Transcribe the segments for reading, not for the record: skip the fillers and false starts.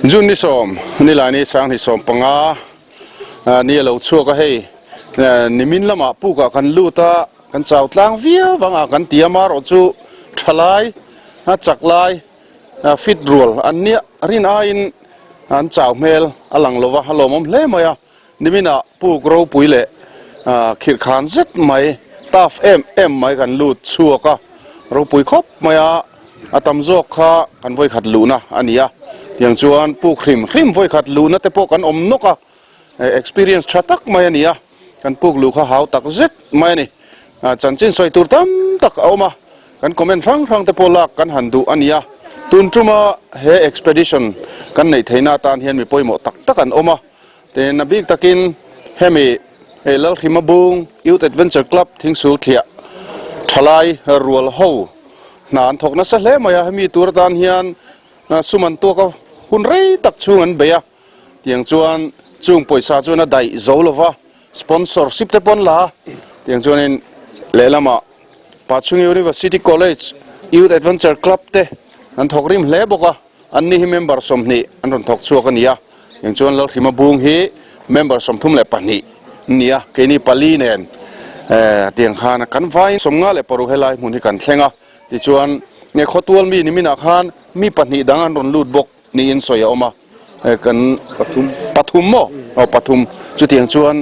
จุนนิสมนี่ลายนี้สร้างนิสมปังนี่เราชั่วก็ให้นิมินละมาปูกับกันลูตากันเจ้าตลางเวียบางกันเตียมารอจูทลายจักลายฟิตรัวอันนี้รินอาอินอันเจ้าเมลอลังลวะฮัลโหลมัมเล่มานิมินะปูกเราปุยเล่ขีดขานเซ็ตไหมตาฟเอ็มไหมกันลูชั่วก็เราปุยครบมาอาตมโจกข้ากันไว้ขัดลูนะอันนี้อย่างชวนปูครีมไว้ขัดลูนะแต่พวกกันอมนกexperience ชัดตักมาอันนี้กันปลูกลูกข้าวตักเจ็ดไม่นี่จันจินสวยตูตั้มตักเอามากันคอมเมนต์ฟังแต่พอลักกันหันดูอันนี้ตุนจุมาเฮ expedition กันในไทยนาตานเฮียนมีป่วยหมดตักกันเอามาแต่นบีตะกินเฮมีเฮลัลทิมาบุงยูทแอดเวนเจอร์คลับทิ้งสูเขียทลายรัวหูนานถกนัสเลมาเฮมีตัวตานเฮียนสุมันตัวก็หุ่นไรตักชูเงินเบียเตียงจวนจุงป่วยซาจวนได้โจลวะสปอนเซอร์ชิพเตปอนลาเตียงจวนนี้เลลามาปัจจุบัน University College Youth Adventure Club เตอันถกริมเล่บกะอันนี้ member สมนี่อันนั้นถกชัวกันเนี่ยอย่างจวนเราที่มาบุงฮี member สมทุ่มเล่ปนี่เนี่ยแค่นี้ปลีเนนเตียงขานกันไฟสมงาเล่ปรุเฮลัยมุนที่กันเทงะที่จวนเนี่ยขตัวมีนี่มีนักขานมีปนี่ดังอันรอนลูดบกนี่อินสวยออกมากันปฐุมโมเอาปฐุมจุดเตียงจวน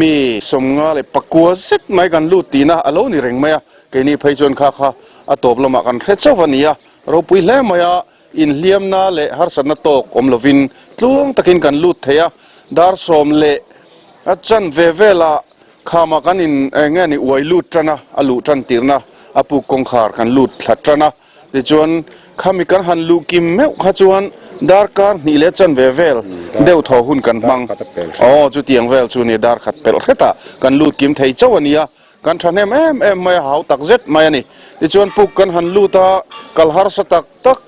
มีสมงาเลยปักกัวเสร็จไม่กันลูดตีนะอารมณ์นี่เร่งไหมอะแค่นี้ไปจวนข้าอัตบลมากันเทศวันนี้เราปุยเล่ไหมอะอินเลียมนาเละฮาร์สันนตกอมลวินลุงตะกินกันลูดเทียดาร์สมเละอาจารย์เวละข้ามากันอินเงี้ยนี่อวยลูดจันนะอลูจันตีร์นะอปุกงขารกันลูดหลัดจันนะเดี๋ยวจวนข้ามีกันหันลูกิมเมื่อข้าจวนดาร์การนี่เละจันเวลเดี๋ยวทอหุ่นกันมังอ๋อจุดเตียงเวลจูนี่ดาร์ขัดเปลเขตากันลูดกิมไทยเจ้าวันนี้กันทันเอ็มไม่หาวตักเจ็ดไม่นี่ดิจวนปุกกันหันลูตากัลฮาร์สตัก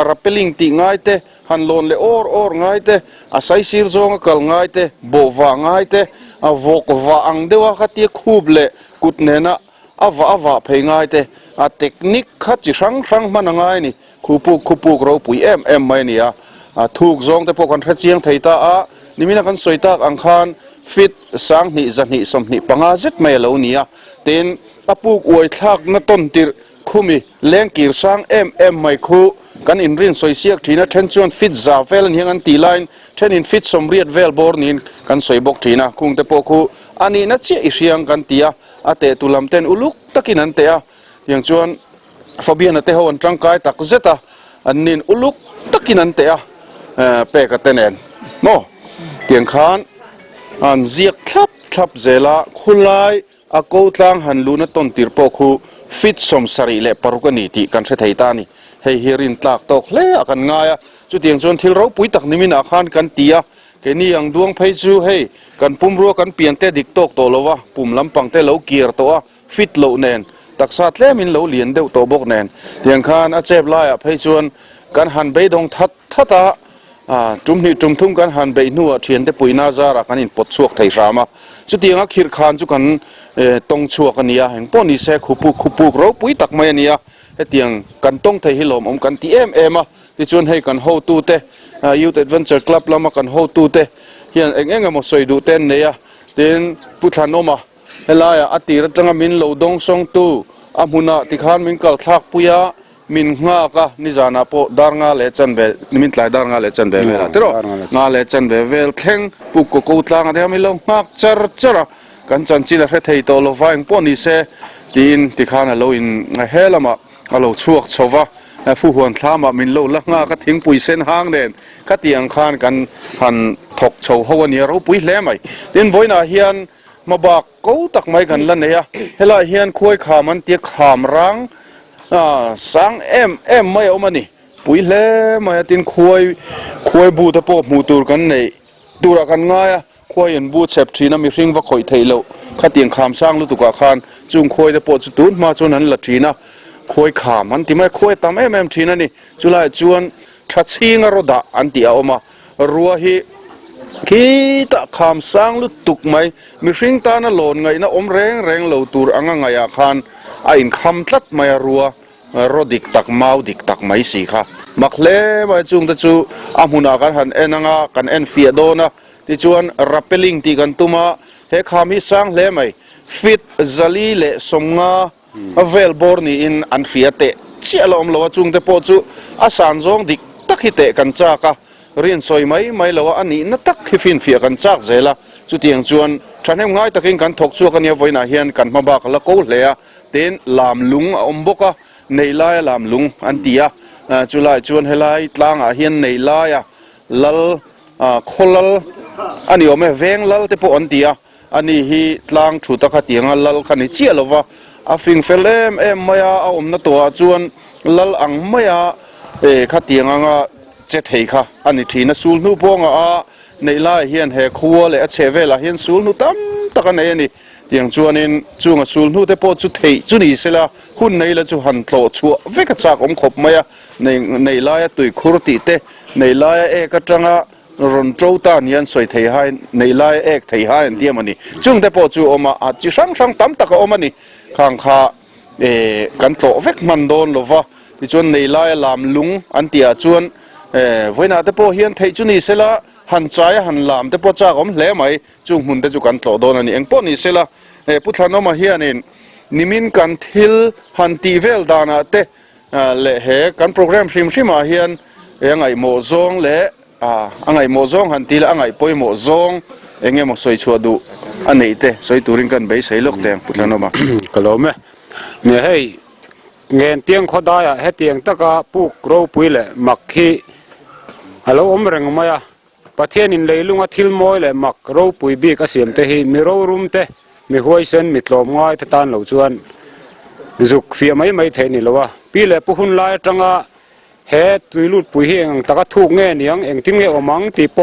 รับเปลิงตีง่ายเตหันลนเลออร์ง่ายเตอาศัยซีร์ซงกัลง่ายเตโบวาง่ายเตวกวาอังเดวะขัดที่คูบเละกุดเนนะอาวะเพยง่ายเตเทคนิคขัดจิช่างมันง่ายนี่คูปุกเราปุยเอ็มไม่นี่ถูกซงแต่พวกกันเทียงไทยตานี่มีนักกันสวยตากอังคารฟิตสังหิจันหิสมหิปังอาจิตไม่เหล่านี้เต็นอปุกอวยทักนัต้นติรคุมีเลี้ยงกีรสังไม่คู่กันอินรินสวยเสียกทีนะเทนจวนฟิตซาเวลนี่กันตีไลน์เทนอินฟิตสมเรียดเวลบอร์นินกันสวยบกทีนะคุงแต่พวกคู่อันนี้นัดเชียอิเชียงกันตีอาเตตุลำเต็นอุลุกตะกินันเตียอย่างจวนฟาเบียนเตหวันจังกายตักเซตาอันนี้อุลุกตะกินันเตียเปกเตนเนนโมเตียงขานอันเจียกทับเจลาคุไลอากูตังหันลูนต้นติรปคูฟิตสมสรีเละปรุกนิติกันเสถียตานี่ให้เฮรินตากตกเละกันง่ายจุดเตียงจนที่เราปุยตักนิมินาขานกันตีแค่นี้ยังดวงไพจูให้กันปุ่มรัวกันเปลี่ยนเตดิกตกโตแล้ววะปุ่มลำปังเตเหลาเกียร์ตัวฟิตเหลาแนนตักสัตว์เล่มินเหลาเหรียญเดวโตบกแนนเตียงขานอาเจ็บไล่ไพจวนกันหันไปดงทัดจุ่มนี่จุ่มทุ่มกันหันไปนัวเทียนแต่ปุยนาจาระกันอินปดชวกไทยรามาจุดเตียงขีดขานจุกันตรงชวกันเนี่ยเห็นป้อนี่แซ่คุปุกเราปุยตักมาเนี่ยเตียงกันต้องไทยฮิลมกันที่เอ็มที่ชวนให้กันโฮตูเตYouth Adventure Club แล้วมากันโฮตูเตเฮียนเองมาสวยดูเต้นเนี่ยเต้นพุทธานอมาเฮลายอติรัตงมินเหลาดงซองตูอามุนาติขานมินกัลทักปุยามินง่ากะนิจานาโปดาร์งาเลจันเบนิมินทลายดาร์งาเลจันเบเวลาที่รงาเลจันเบเวลแข่งปุกโกกูตลางเดียมิลงงักจระกันจันจีนเรทไทยโตโลฟายป้อนิเซตีนติขานโลอินเฮลมาโลชัวชวะฟูหวนทามามินโลลักงาก็ทิ้งปุยเส้นห้างเด่นก็เตียงขานกันหันถกโชว์หัวนี้เราปุยเล่ไหมเดินบ่อยน่ะเฮียนมาบอกกูตักไม่กันแล้วเนี่ยเฮลาเฮียนคุยขามันเตียขามรังสังเอ็มไม่เอามานี่ปุยเล่มาตินคุยบูตะโปมูตูกันในตูระกันง่ายคุยยันบูเซปทีน่ะมีริงว่าคุยไทยโลข้าเตียงขามสร้างลุตุกะคานจุงคุยตะโปจุดตูนมาจนนั้นละทีน่ะคุยขามันที่ไม่คุยตามเอ็มทีน่ะนี่จุลายจวนชัดชิงรถอันที่เอามารัวฮีขีตะขามสร้างลุตุกไหมมีริงตาน่ะหล่นไงนะอมแรงเหล่าตูระอังไงอาคารอินคำทัดไม่รัวรถดิกตักเมาดิกตักไม่สิค่ะ มักเล่มาจุงตะจูอามุนากันหันเอ็นงากันเอ็นเฟียโดนะที่ชวนรับเปลิงตีกันตุมาเฮคามิสังเล่ไหมฟิตซาลีเล่สมงาเวลบอร์นี่อินอันเฟียเตเชี่ยลมลวจุงเตปอจูอาสานซงดิกตักฮิเตกันจากะเรียนสอยไหมไม่ลวอันนี้นัตักฮิฟินเฟียกันจากเจละจุดเตียงชวนฉันเห็นง่ายตะกินกันถกชัวกันเนี่ยไว้นาเฮียนกันมาบักละกูเลียเต้นลามลุงอมบกะในลายลามลุงอันเตียจุลายชวนให้ลายตลางอาเฮียนในลายลลคนลลอันนี้อมเวงลลเตปอันเตียอันนี้ฮีตลางชุดตะขัดเตียงลลคันนี้เชี่ยลวะอาฟิงเฟลเอ็มมายาอมนัตัวชวนลลอังมายาขัดเตียงงาเจ็ดเหค่ะอันนี้ทีน่ะสูลนูปงในลายเฮียนเฮคัวเลยเชเวลาเฮียนสูลนูตั้มตะกันเองนี่เตียงชวนนินจูงสูลนูเตปจุดเหจุดนี้เสละหุ่นในละจูหันโตชัวเวกจากอมขบมายาในลายตุยคุรติเตในลายกจังรอนโจตานยันสวยเทียให้ในลายเทียให้เดียมันนี่จุงเตปจูอมาอาจจะช่างตั้มตะกันอมันนี่ข้างข้ากันโตเวกมันโดนหรือว่าที่ชวนในลายลามลุงอันเตียชวนเวนาเตปเฮียนเทจุดนี้เสละหันใจหันลามแต่พอจากผมเละไหมจุงหุ่นแต่จุกันโตโดนนี่เองป้อนนี่เสละพุทธานอมาเฮียนินนิมินกันทิลหันตีเวลดานาเตเละเหกันโปรแกรมชิมมาเฮียนยังไงโมซงเละอังไงโมซงหันตีละอังไงปอยโมซงเองมาสวยชัวดูอันนี้เตสวยตูริงกันไปใส่ลูกแดงพุทธานอมาก็รู้ไหมเนี่ยให้เงินเตียงเขาได้อะให้เตียงตะกาปุกโรปุยเละมักขี้ฮัลโหลเริงมาประเทศนินเลยลุงทิลมอยเลยมักเราปุยบีกเสียมเตหีมีเรารุมเตมีหัวเส้นมีตลมง่ายทตานเหล่าชวนจุกเฟียไม่เทนี่ละวะปีเลยปุ่นลายจังอะเฮตุยลุดปุยเฮงตะกัทุกเงี้ยนี่ยังเองทิ้งเงี้ยอมังตีโป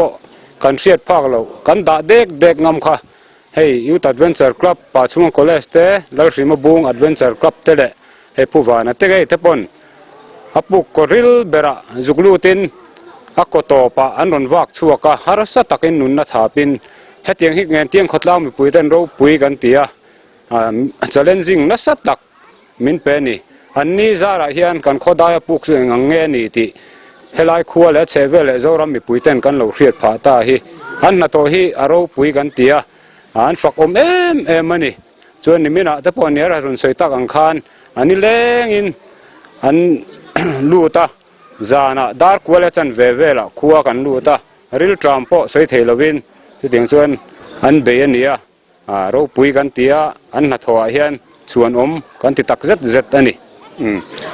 กันเสียดภาคเรากันด่าเด็กงำค่ะให้ยูทแอดเวนเจอร์คลับปัจจุบันคอลเลจเตแล้วสิมาบุงแอดเวนเจอร์คลับเตเลให้ผู้ว่านะเตะไงเตปอนฮับปุกกอริลเบระจุกลูตินอักโตปะอันรอนวักชัวกะฮาร์สตักินนุนนัทาปินเฮตียงฮิกเงินเตียงขดลาวมีปุยเต้นเราปุยกันเตียchallenging นัสตักมินเป็นนี่อันนี้จาระเฮียนกันขดได้ปุกซึ่งงังเงนี่ติเฮลัยคัวและเชเวลเจ้ารามีปุยเต้นกันเราเครียดผาตาฮีอันนัตโตฮีอารมปุยกันเตียอันฝักเอ็มมันนี่ส่วนนี้มินะแต่พอเนี่ยเราสนใจตักอังคารอันนี้เล้งอินอันลูตาจานะดาร์กวัลจันเวเวล่ะคัวกันลูตาริลทรัมป์สวยเทลวินที่ถึงส่วนอันเบียนี่เราปุยกันเตียอันนัทวาเฮียนชวนกันติดตักเจ็ดอันนี้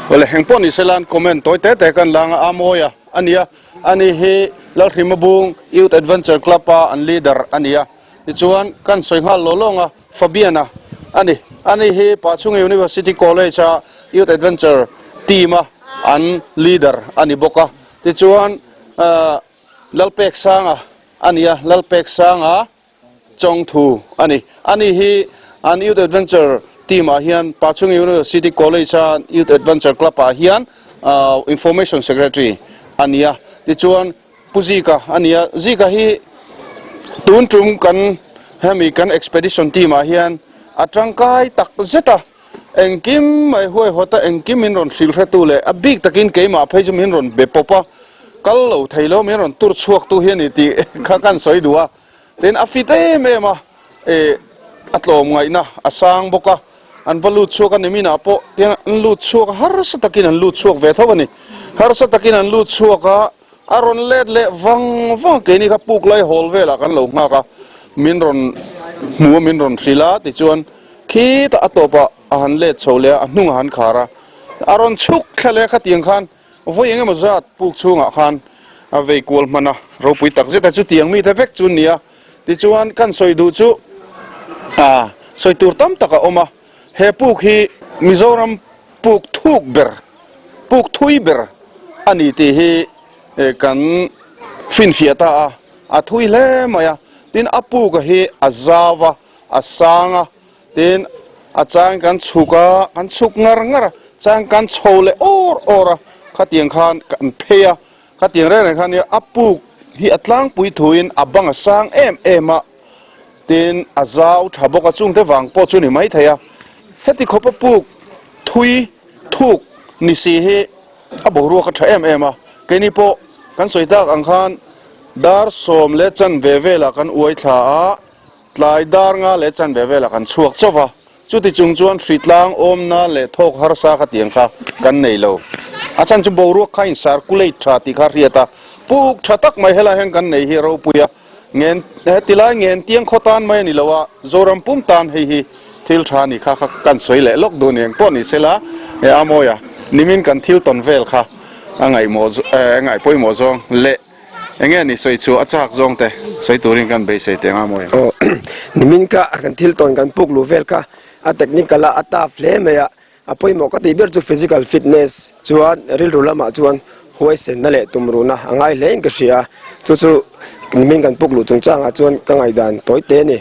วันละแห่งป้อนอิสลามคอมเมนต์ตัวแต่กันลางอามอยอันนี้เฮลัลริมบุงยูทแอดเวนเจอร์คลับอันลีดเดอร์อันนี้ที่ชวนกันสวยงามโลลงฟาเบียนะอันนี้เฮปัจจุบัน University College ยูทแอดเวนเจอร์ทีมอันลีดเดอร์อันนี้บอกที่ชวนลัลเป็กซังอันนี้ลัลเป็กซังจงทูอันนี้เฮอันยูทแอดเวนเจอร์ทีมเฮียนปัจจุบัน University College Youth Adventure Club เฮียนInformation Secretary อันนี้ที่ชวนผู้ziกอันนี้ziกฮีตุนจุ่มกันเฮมีกัน expedition ทีมเฮียนอัตรังกายตักเซตาเอ็งกิมไม่ห่วยหัวตาเอ็งกิมมินรอนสิลเรตูเลยอับบิกตะกินเกมาเพย์จุมินรอนเบปปะกัลโลไทยโลมินรอนตุรชวกตัวเฮียนี่ตีข้ากันสวยดัวเต็นอฟิเตเมมาอัตโลมไงนะอาสังบกะอันวัลุดชัวกันนี่มีนาโปเตียนลุดชัวกฮาร์สตะกินอันลุดชัวกเวทวันนี้ฮาร์สตะกินอันลุดชัวกอารอนเล็ดเละวังเกนี่ครับปุกไล่ฮอลเวล่ะกันหลงมากะมินรอนหัวมินรอนศิลาติจวนขี้ตะอัตโตปะอาหารเล็ดโซเลียอันนุ่งอาหารขาระอารอนชุกทะเลขัดยังขันว่ายังไงมาจัดปุกชุงอ่ะขันเอาไว้กวลมันนะเราปุยตักเจแต่จุดเตียงมีแต่เฟกจุนเนี่ยติจวนกันสวยดูจุสวยตูร์ตั้มตะกะออกมาเฮปุกฮีมิโซรัมปุกทุกเบอร์ปุกทุยเบอร์อันนี้ที่เฮกันฟินเฟียตาทุยเล่มา呀ดินอปุกเฮอาซาวะอาสังดินอาจารย์กันชุกงร์จางกันโชเลออระขัดยังขันกันเพียขัดยังเรื่องขันเนี่ยอปุกฮีอัตลังปุยทุยนอับบังอาสังเอ็มดินอาซาวชาวบกจุงเทวังปอจุนี่ไม่เทียเฮติขบปุกทุยทุกนิสีเฮอบอกรัวกันเอ็ม cái này po kan soi tak ang khan dar som le chan ve ve la kan uai thla a tlai dar nga le chan ve ve la kan chuak chowa chu ti chung chuan hritlang om na le thok har sa kha tiang kha kan nei lo a chan chu bo ru khain circulate tha ti kha riata puk tha tak mai hela heng kan nei hi ro puya ngen tilai ngen tiang khotan mai ni lowa zoram pum tan hi thil tha ni kha kan soi le lok do neng pon ni sela e amoya nimin kan thil ton vel kha angai mo angai poi mo zong le nghe ni soi chu achak zong te soi turin kan be sei tenga moi nimin ka kan thil ton kan puk lu vel ka a technical a ta fle me ya apoi mo ka ti ber chu physical fitness chuan ril rulama chuan huai sen na le tumruna angai lein ka ria chu nimin kan puk lu chung changa chuan ka ngai dan toi te ni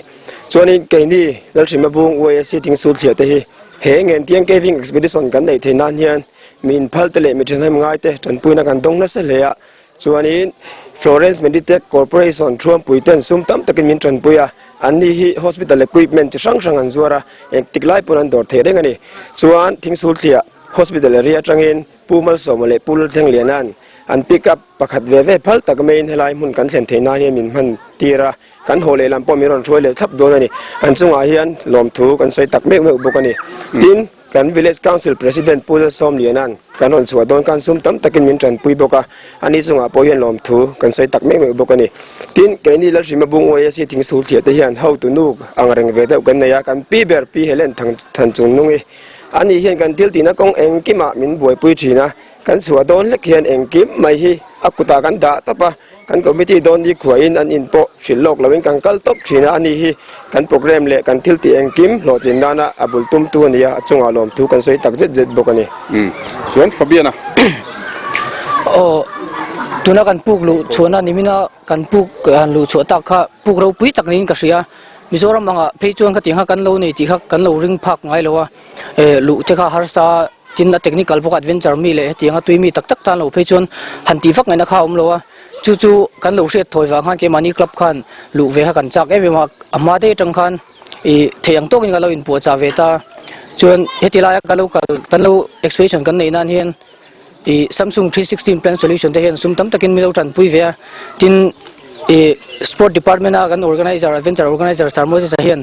chuan in ke ni dal thima bung we sitting su thlia te hi he Ngentiang caving expedition kan nei the nan hian min phal te le mi thenam ngai te tan puina kan dong na se le ya chuan in Florence Meditech Corporation thuam puiten sum tam takin min tran puya anni hi hospital equipment chi sang sang an zuara ek tiklai punan dor thereng ani chuan thingsul thlia hospital area tangin pumal somale pul theng lianan an pick up pakhat ve ve phal tak main helai mun kan thlen theina ni min man tira kan hole lam po miron thoi le thap don ani an chunga hian lom thu kan soi tak me bokani tin kan village council president pul som lianan kan on chuwa don kan sum tam takin min tran pui boka ani chunga po hian lom thu kan soi tak me bokani tin ke ni lal rima bung oya si thing sul thia te hian how to nu angreng ve deuh kan neya kan pi ber pi helen than chung nungi ani hian kan til tina kong engkima min buai pui thina kan chuwa don lek hian engkim mai hi akuta kan da tapa kan committee don di khuain an in po shilok lawin kan kal top thina ani hi kan program le kan til ti engkim lo tin dana abul tum tu ania chunga lom thu kan soi tak jet bokani chuan fabiana o tuna kan puk lu chona nimina kan puk an lu chota kha puk ro pui tak nin ka ria mizoram anga pheichuan kha tinga kan lo nei ti kha kan lo ring phak ngai lowa e lu te kha harsa tin technical book adventure mi le tinga tuimi tak tak tan lo pheichuan hanti vak ngai na kha lowa chu kan lo hret thoi wa khan ke mani club khan lu ve ha kan chak ema ama de tang khan e theyang to kin ga lo in pu cha ve ta chuan hetila kan lo expedition kan nei nan hian i Samsung 316 plan solution te hian sum tam takin milo tran pui ve tin e sport department a kan organizer adventure organizer sarmoses hian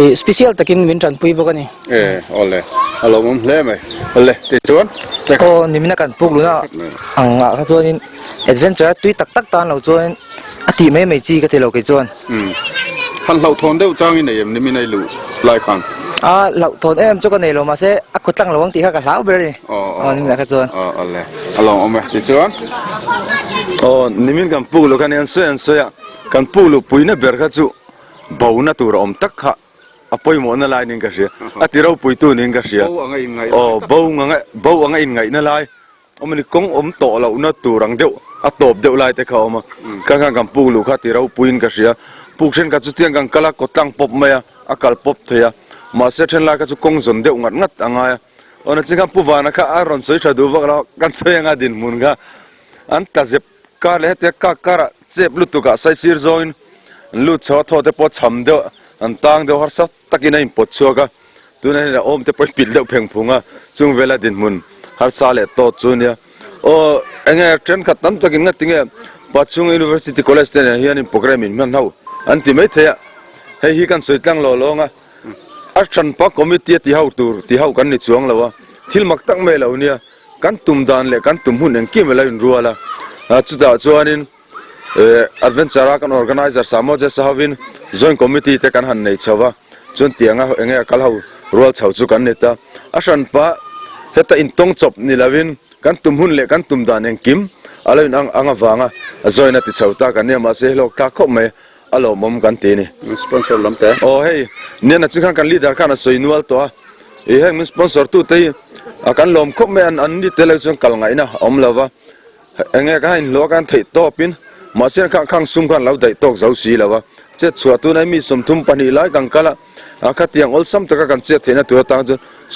e special takin min tran pui bokani ole alo mum le mai ole te chuan ko nimina kan puk luna anga kha chuanin adventure tui tak tak tan lo chuan ati mai chi ka thelo ke chuan han lo thon deuh changin nei em ni min ai lu lai khang a lo thon em chu ka nei lo ma se a khutlang lawang ti kha ka hlau ber ni nimina kha chuan ole alo ome te chuan nimin kan pu lu kan en so ya kan pu lu puina ber kha chu bauna tur om tak kha apoi mo na lai ning ka ria atiro pui tu ning ka ria bau anga in ngai na lai omani kong om to lo na turang deuh a top deuh lai te kha oma kan pu lu kha tiro puin ka ria puk sen ka chu tiang kan kala kotlang pop maya akal pop theya ma se then la ka chu kong zon deuh ngat anga ona chingam puwana kha aron soi thadu wak lo kan soi anga din mun ga an ta zep ka le te ka kara chep lu tu ka sai sir zoin lu chaw tho te po cham deuh an tang deuh har sa takina in pot chuaka tuna ni om te poi pil deuh pheng phunga chung vela din mun har sa le to chunia enge tren khat tam takin nga tinge pachung university college te hian in program in man hau anti mai theya hei hi kan soitlang lo longa a than pa committee ti hau kan ni chuang lawa thil mak tak me lo nia kan tum dan le kan tum hun en ki mela in ruala chuda chuanin adventure kan organizer samoje sahavin joint committee te kan han nei chawa chun tianga enge kal hau rual chau chu kan neta a than pa heta in tong chop ni lawin kan tum hun le kan tum dan en kim aloin anga wanga joina ti chauta kan ne ma se lok ta khop me alo mom kan ti ni sponsor lamte hey ne na chikhan kan leader kana soinual to he min sponsor tu te akan lom khop me an ni tele chung kal ngai na om lawa enge ka in lo kan thei to pin ma se khang sum kan lau dai tok zau si lawa che chua tu nai mi som thum pani lai kang kala akha tiang ol sam taka kan che thena tu ta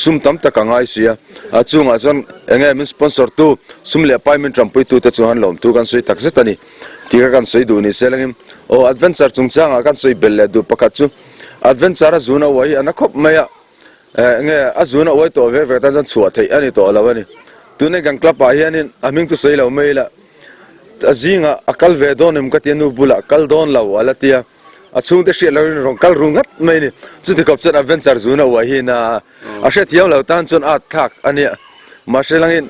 sum tam taka ngai sia achunga chon enge min sponsor tu sum le payment rampui tu te chuan lom tu kan soi tak zetani tika kan soi du ni selangim adventure chungchang kan soi belle du pakhachu adventure zuna wai ana khop maya nge azuna wai to ve ve tan chua thei ani to lawani tune kan club a hianin aming chu sei lo meila azinga akal ve donem ka tianu bula kal don lo alatia achung te hriat loin rong kal rungat mai ni chu ti kop chan adventure zuna wa hi na a hriat hiam lo tan chon at thak ania marselangin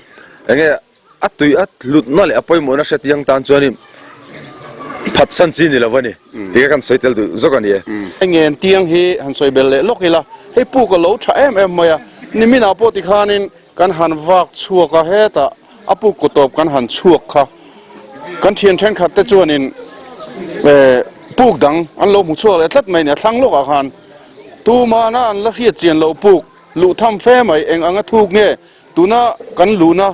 enge atui at lut na le apoi mo na hriat yang tan chuanin phat san chi ni lawani ti kan soitel du zokani Ngentiang hi han soi bel le lokila hei pu ko lo tha em maya nimina po ti khanin kan han wak chuaka heta apu ko top kan han chuak kha kan thian then khat te chuanin puk dang an lo mu chuak atlat mai ne thlang lok a khan tu ma na an la hriat chian lo puk lu tham fe mai eng anga thuk nge tuna kan lu na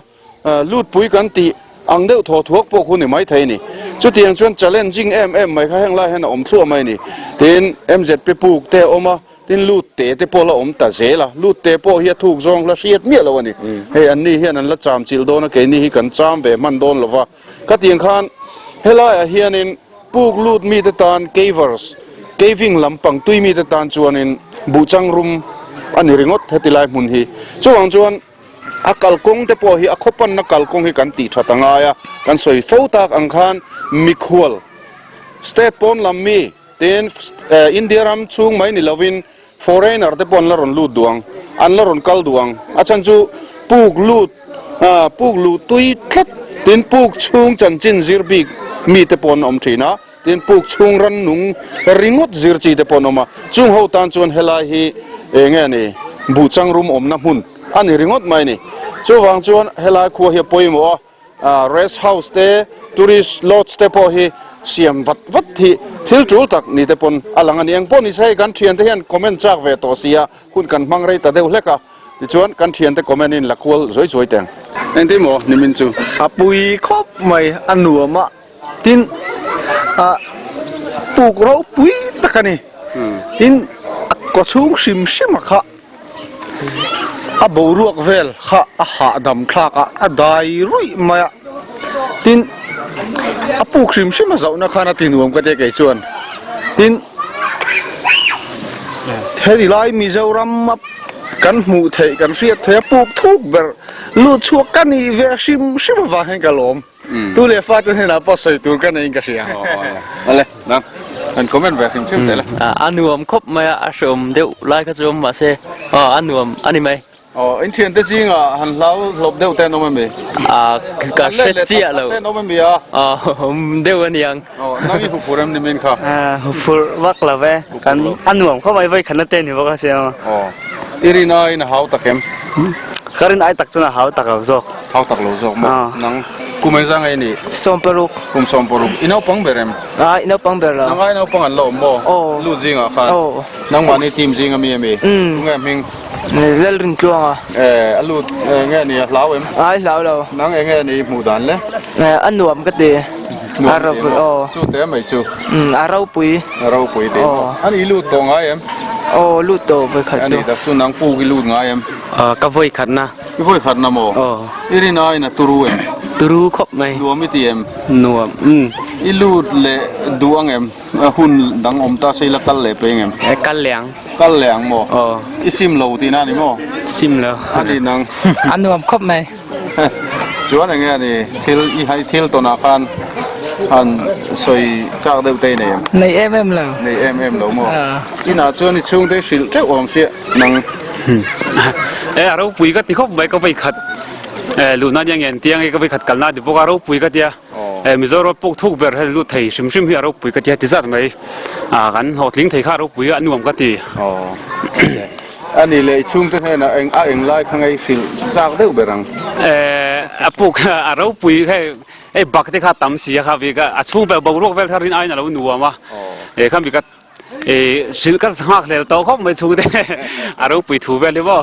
lut pui kan ti ang deuh tho thuak po khu ni mai thei ni chu tiang chuan challenging em mai kha heng lai hen om thua mai ni tin mz pe puk te oma tin lut te po la om ta zela lut te po hi thuk zong la hriat mi lo ani he an ni hian an la cham chil don ke ni hi kan cham ve man don lova ka tiang khan hela hian in puk lut mi te tan cavers caving lampang tui mi te tan chuanin buchang room ani ringot hetilai mun hi chuang chuan akal kong te po hi akhopan na kal kong hi kan ti thatanga ya kan soi fotak ang khan mikhwal state pon lammi ten india ram chung mai ni lovin foreigner te pon la ron lut duang an la ron kal duang achan chu puk lut tui thlat tin puk chung chan chin zirbik mi te pon om thina tin puk chung ran nung ringot zir chi te pon oma chung ho tan chuan helai hi nge ni buchang room om na hun ani ringot mai ni chu wang chuan helai khu hi poimo rest house te tourist lodge te po hi siam vat thi thil tul tak ni te pon alang ani eng pon ni sai kan thian te hian comment chak ve to sia kun kan mang rei ta deuh hleka ti chuan kan thian te comment in lakwal zoi teng eng ti mo nimin chu apui khop mai anuama tin puk ro pui takani tin ko chung sim kha a boruak vel kha a ha dam thlaka a dai rui maya tin a puk sim a zauna khana tinuam ka te ke chuan tin thei lai mizoram kan mu thei kan riat thei puk thuk ber lu chuak kan ni ve sim wa hen ka lom tu le fa tu hena pa sai tu kan in ka sia ale nang an comment ve sim te la anuam khop maya ashom deu lai ka chum ma se anuam ani mai in thian te jinga han lau lop deuh te no me ka se chia lo te no me a deu aniang nang hi phuram ni men kha fur wak la ve kan anuam kho mai vai khana te ni wa ka sia irina in hau takem karin ai tak chuna hau tak zo hau tak lo jok mo nang kumai jang ai ni somperuk som poruk inau pang berem ino pang ber la nang ai nau pang an lo mo lu jinga kha nang mani team jinga mi nge ming lel rin chuanga alu nge ni lawem ai lao lo nang nge ni mu dan le anuam ka te arau chu te mai chu arau pui te ani lu to nga em lu to vai khat ani da su nang pu gi lu nga em ka voi khat na ki voi khat na mo irina ina turu em turu khop mai lu mi ti em nuam ilu le duang em hun dang om ta sei la kal le pe em kal liang mo isim lo ti na ni mo sim lo ani nang anuam khop mai chuan nge ni thil I hai thil to na khan an soi chak deuh te nei nei em lo nei em lo mo ina chuan ni chung te sil te om sia nang aro pui ka ti khop mai ka vai khat lu na yang Ngentiang ka vai khat kalna di boka aro pui ka tia mizoro pok thuk ber lu thei sim hi aro pui ka tia ti zat mai kan hotling thei kha aro pui anuam ka ti ani le chung te na eng lai khangai sil chak deuh berang apuk aro pui khai bak te kha tam sia kha vi ka achu be borok vel tharin ai na lo nuama kham bi ka sil ka thak le to khop mai chu de aro pui thu ve le bo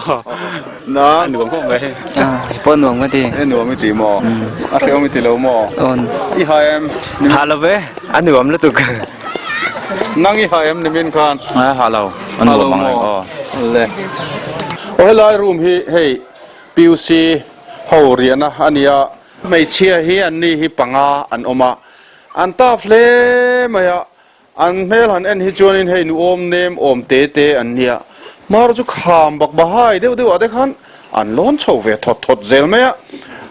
na nuam khop mai pon nuam ka ti nuam mi ti mo a kheo mi ti lo mo I hai em halave anuam la tu ka nang I hai em ni min khan halo anuam mang le helai room hi hey PUC ho riana ania mai chia hi an ni hi panga an oma an ta fle maya an mel han en hi chuanin hei nu om nem om te an nia mar chu kham bak bahai deu ade khan an lon chho ve thot zel maya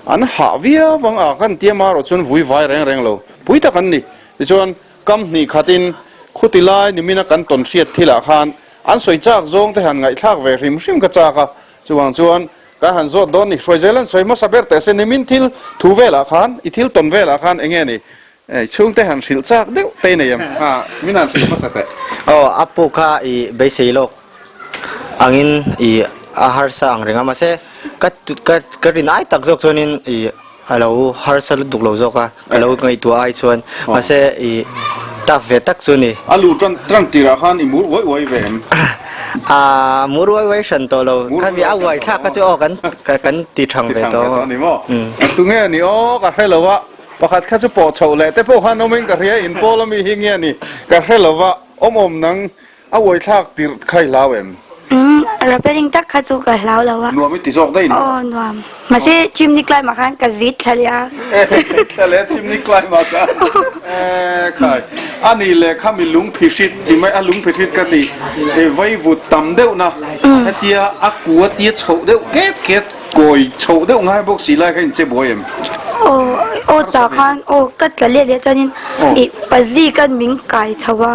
อันหาเวียบางอากันเตียมาเราชวนวุ่ยไวแรงๆเราปุ้ยตะกันนี่ชวนกำนี่ขัดินขุติลายนี่มีนักกันตนเชียดที่ละคันอันสวยจากจงแต่หันไงทักเวริมชิมกระจากะชวนการหันโซดอนนี่สวยเจริญสวยมาสับเบร์แต่เซนิมินทิลทูเวละคันอีทิลตนเวละคันเองนี่ช่วงแต่หันสิลจากเดี๋ยวเตยเนี่ยมินันสิลมาสัตย์apu kha i beiseilok angin i ahar sa angrenga mase kat rinai tak jok chonin i alo har sal duklo zoka alo ngai tu ai chuan mase i ta ve tak chuni alu tran tira khan i mur woi vem murwai wai shan to lo khan bi awai tha ka chu kan ti thang ve to ni mo tu nge ni o ka hrelo wa pakhat kha chu po chho le te po khan nomin ka ria in polo mi hi nge ni ka hrelo wa om nang awai thak tir khai lawemเราไปยิงตักข้าจูกับเราแล้ววะ นัวไม่ติดซอกได้นี่ อ๋อนัวมาเช่จิมนี่กลายมาขันกับซิดทะเลอ่ะ ทะเลชิมนี่กลายมากันใครอันนี้เลยข้ามีลุงพิชิตที่ไม่ลุงพิชิตกันดิไว้วุดต่ำเดียวนะถ้าเตียอากัวเตียโฉเดียวเก็ดกอยโฉเดียวง่ายพวกสีไล่กันเจ็บบ่อยเอ็มโอ้จากขันโอ้ก็จะเรียกจะนี่อีปะซีกันมิงไก่ชาวา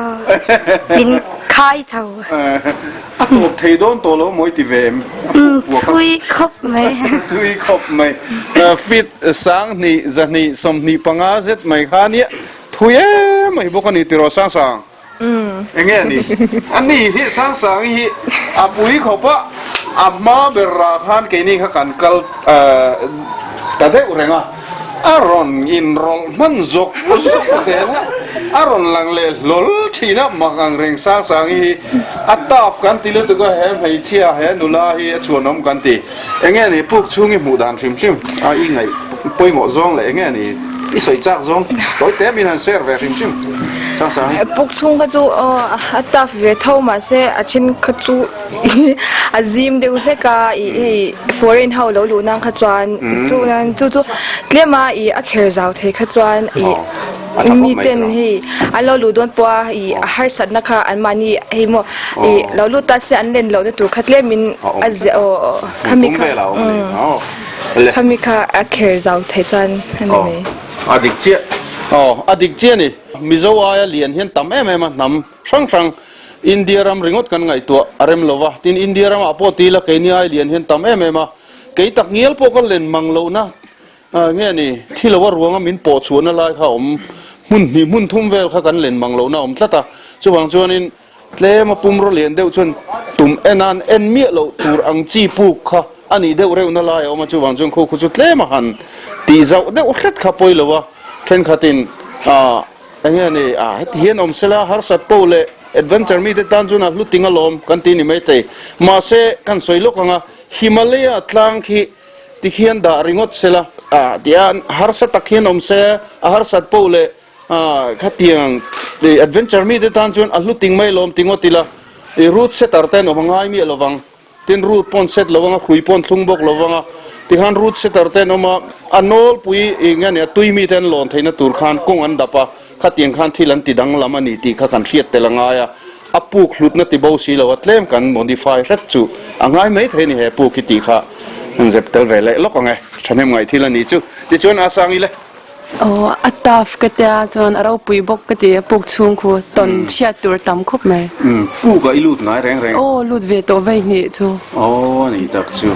มิงไข่ชาวตัวเทโดนตัวเราไม่ติเวมทุยครบไหมทุยครบไหมฟิตสังนี่จะนี่สมนี่ปังอาเซตไม่ขานี่ทุยไม่บอกกันนี่ติโรสังอย่างเงี้ยนี่อันนี้ฮิสังฮิปุยเขาปะมาเบราขันแค่นี้เขากันกัลแต่เด็กอุเรงอ่ะอารอนอินรอลมันจกเสียละอารอนลังเลลลที่นั่นมักอังเริงสังฮีอัตตาฟกันตีลุตุก็เห็นไม่เชี่ยเห็นนุลาฮีชวนน้องกันตีเองนี่พวกช่วงนี้หมู่ด่านชิมอีไงป่วยหมดซองเลยเองนี่อีสวยจักซองตัวเต็มมีนันเซอร์เวอร์ชิมสังปุกซุงก็จูอัตตาฟเวทเอามาเสอาชินก็จูอาซิมเดี๋ยวเฮกาforeign เฮาเราลูนังขจวนจูนั้นจูเรียกมาอาเคร์เจ้าเทขจวนมีเต็นเฮเราลูดวนปัวอาหารสัตว์นะคะอันมานี่เฮโมเราลูตัดเส้นเล่นเราเนี่ยตัวขัดเลี้ยมินอาเซโอขามิค่ะอาเคร์เจ้าเทจันอันนี้อดีตเจ้าอดีตเจ้านี่มิโซวายเลียนเห็นตั้มมันนำช่างอินเดียรำริงดกันไงตัวอารมณ์ลวะที่อินเดียรำอพอตีละเกนี่เลียนเห็นตั้มมาเกยตักเงี้ยพวกกันเล่นมังโลนะเงี้ยนี่ที่เราว่ารวงมินปอดชวนอะไรเขามุนทุ่มเวลเขากันเล่นมังโลนะตั้งแต่ช่วงนี้เล่มาปุ่มรถเลียนเดียวชวนตุ่มนันเมียเราตูอังจีปุกเขาอันนี้เดียวเร็วนั่นเลยเอามาช่วงเขาชุดเล่มาหันตีเจ้าเดียวขัดขับไปเลยวะเทนขัดินเงี้ยนี่ที่เห็นเสละฮาร์สัตโปเลadventure มีแต่ตอนจุนัดลุติงอลอมกันตีนี่ไม่เตะมาเสกันสวยลูกงะฮิมาลายาทลางที่ที่เขียนดาริงอดเสละที่ฮาร์สัตตะเขียนเสฮาร์สัตโปเลขัดที่adventure มีแต่ตอนจุนลุติงไม่ลมติงอติละรูทเซตอาร์เตนอมังไงมีระวังตินรูทปอนเซตระวังคุยปอนทุ่งบกระวังที่ฮันรูทเซตอาร์เตนอมาอันโนลปุยเงี้ยเนี่ยตุยมีเทนหลอนเทนตูร์ขานกงอันดับขัดยังขันที่ลันติดังลามันนี่ที่ขัดเชียดแต่ละงายอัปปุกหลุดนัดที่บ่าวสีแล้ววัดเล่มกัน modify รัดจูง่ายไม่เท่านี้เหรอปุกที่ข้ามันจะเตลเวลล็อกไงฉันเห็นไงที่ละนี่จูที่ชวนอาสังอีเลยอัตตาฟก็จะชวนเราปุยบกก็จะปุกช่วงคู่ตอนเชียดตัวต่ำครบไหมปุกก็อีลุดง่ายแรงโอ้ลุดเวตัวไว้นี่จูนี่ตักจู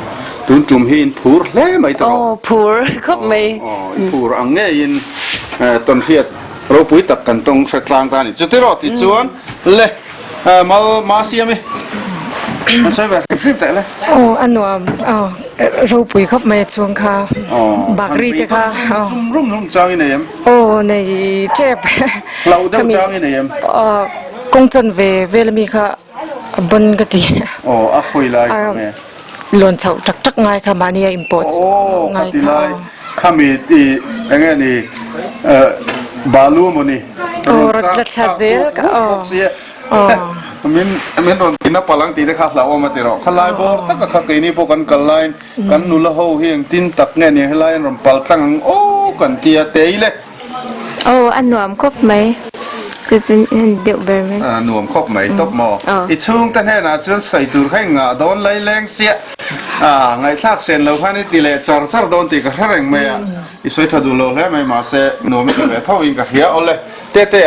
ตุนจุ่มหินพูร์เล่ไม่ตรงพูร์ครบไหมพูร์อังเงินตอนเชียดเราปุยตักกันตรงสักกลางตานี่จุดที่รอติดชวนเลยมาเสียไหมมันใช่แบบฟิบแต่เลยอันว่าเราปุยครบไหมช่วงค่ะบากรีแต่ค่ะรุ่มจ้างยังไงเอ็มในเจ็บเราเดาจ้างยังไงเอ็มกงจันเวลมีค่ะบนกติคุยไล่หล่นเฉาจักง่ายค่ะมาเนี่ยอิมพอร์ตง่ายค่ะข้ามีที่ยังไงนี่บาลูมันนี่รถจักรเซลก็มินรอนตินับพลังตีได้ข้าเราเอามาติเราข้าไล่บอลตั้งแต่ข้าเกนี่พวกกันกันไล่กันนุละหูเฮียงตินตักเนี่ยให้ไล่รำปัลตั้งกันเตียเตยเลยอันหนวมครบไหม จะเดี๋ยวแบบไหม หน่วมครบไหมตบหมออีช่วงตั้งแต่น่ะจนใส่ตัวให้งาโดนไล่แรงเสียไงทากเส้นเราพันนี่ตีเลยจาร์โดนตีกระแทกไหมอีสวยถ้าดูโลแล้วไม่มาเสหน่วมไม่เท่าอิงกระเทียเอาเลยเตะ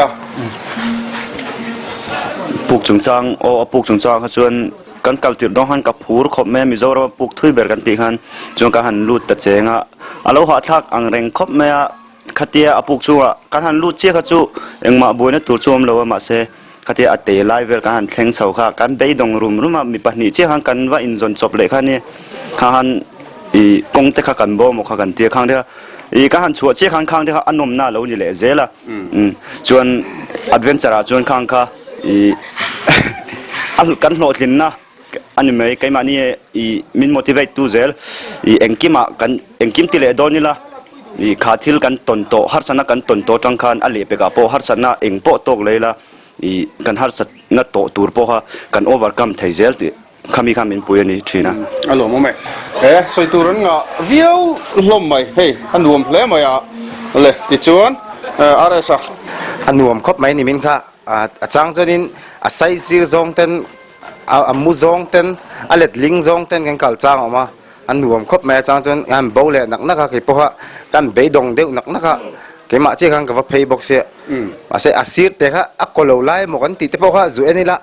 ปลูกจุงจังปลูกจุงจังเขาชวนกันกัลติดน้องหันกับผูรขบแม่มิโซราปลูกทุยเบร์กันตีหันจนกันหันลูดตะเจงเราหาทักอังเร่งขบแม่ขัดเตียปลูกชัวกันหันลูดเชี่ยขจูเอ็งมาบุยนั่ตัวชมเรามาเสขัดเตียเตะไล่เวลกันหันแทงเสาค่ะกันเบยดงรุมมามีปนิเชี่ยหันกันว่าอินจนจบเลยค่ะนี่หันกงเตะกันบ่มกันเตียข้างเดียกันหันชัวเชี่ยข้างเดียอันนมหน้าเรานี่แหละเจละจวนอัดเวนจาราจวนข้างค่ะอันกันโหลดลินนะอันนี้ไม่ใครมานี่มิน motivate ตัวเซลเอ็งกิมกันเอ็งกิมที่เลดอนี่ละขาทิลกันตนโตฮาร์สนะกันตนโตจังคันอันเลี้ยไปกับโปฮาร์สนะเอ็งโปตกเลยละกันฮาร์สนะโตตูร์โปฮะกัน overcome ไทยเซลที่ขามินปุยนี่ทีนะอารมณ์ไหมสวยตัวนั้นอ่ะวิวลมไหมเฮ้อันรวมเพลย์ไหมเลยติดชวนอะไรสักอันรวมครบไหมนี่มินค่ะจังจนินไซซีร์ซงเต็นมูซงเต็นเล็ดลิงซงเต็นกันกัลจางออกมาอันรวมครบไหมจังจนงานเบาเลยนักกี่พวกกันเบยดงเดียวนักกี่มาเจ้ากันกับว่าเพย์บ็อกเสียมาเสียอาศิรแต่ค่ะอักโกโลไลหมกันติดพวกจูเอนี่ละ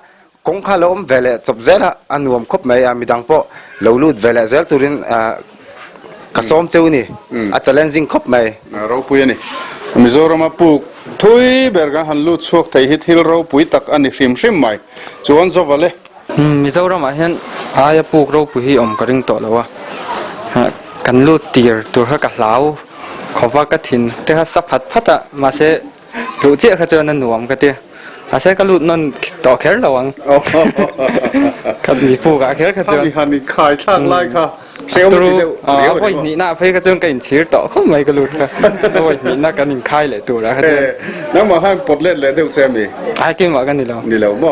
คงข้าล้มเวลจบเซลละอันรวมครบไหมมีดังพวกเหลวลูดเวลเซลตุรินกระสมเจ้านี่จะเล่นซิงครบไหมเราปุยนี่มิโซรามาปลูกทุยเบร์กันหันลูดช่วงไทยฮิตฮิลเราปุยตักอันนี้ชิมไหมชวนจบเลยมิโซรามาเห็นปลูกเราปุยอมกระดิ่งโตแล้ววะกันลูดตีร์ตัวเขากระเหลาขอว่ากระถินแต่ถ้าสับพัดมาเสดูเจ้าเขาเจอนั่นหน่วมกันเตี้ยอาเสก็ลูดนั่นต่อแขนระวังกับมีปลูกแขนเขาเจอมีหันนี่ขายทางไล่ค่ะเซลล์ตัวโอ้ยนี่หน้าเพื่อนก็จนกันชีร์ต่อเขาไม่ก็ลูดค่ะโอ้ยนี่หน้ากันนิ่งคายเลยตัวแล้วเขาเจอน้ำมาให้ปลดเล่นเลยเดี๋ยวเซมีไอ้กินว่ากันนี่แล้วบ่